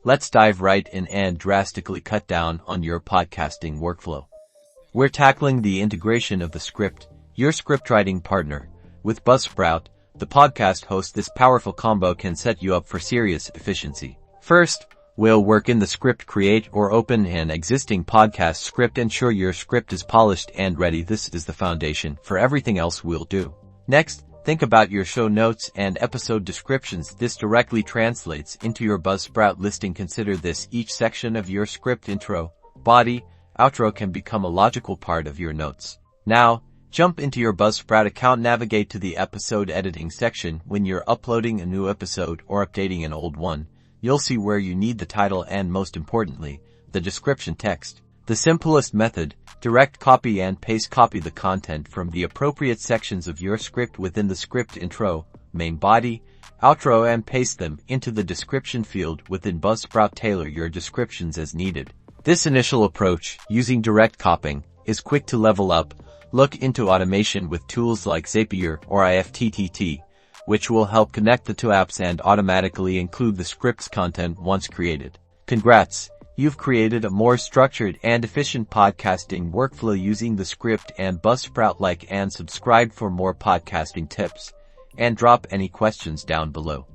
let's dive right in and drastically cut down on your podcasting workflow. We're tackling the integration of the script, your scriptwriting partner. With Buzzsprout, the podcast host, this powerful combo can set you up for serious efficiency. First, we'll work in the script. Create or open an existing podcast script. Ensure your script is polished and ready. This is the foundation for everything else we'll do. Next, think about your show notes and episode descriptions. This directly translates into your Buzzsprout listing. Consider this: each section of your script, intro, body, outro, can become a logical part of your notes. Now, jump into your Buzzsprout account. Navigate to the episode editing section. When you're uploading a new episode or updating an old one, you'll see where you need the title and, most importantly, the description text. The simplest method: direct copy and paste. Copy the content from the appropriate sections of your script within the script: intro, main body, outro, and paste them into the description field within Buzzsprout. Tailor your descriptions as needed. This initial approach, using direct copying, is quick to level up. Look into automation with tools like Zapier or IFTTT, which will help connect the two apps and automatically include the script's content once created. Congrats! You've created a more structured and efficient podcasting workflow using the script and Buzzsprout. Like and subscribe for more podcasting tips, and drop any questions down below.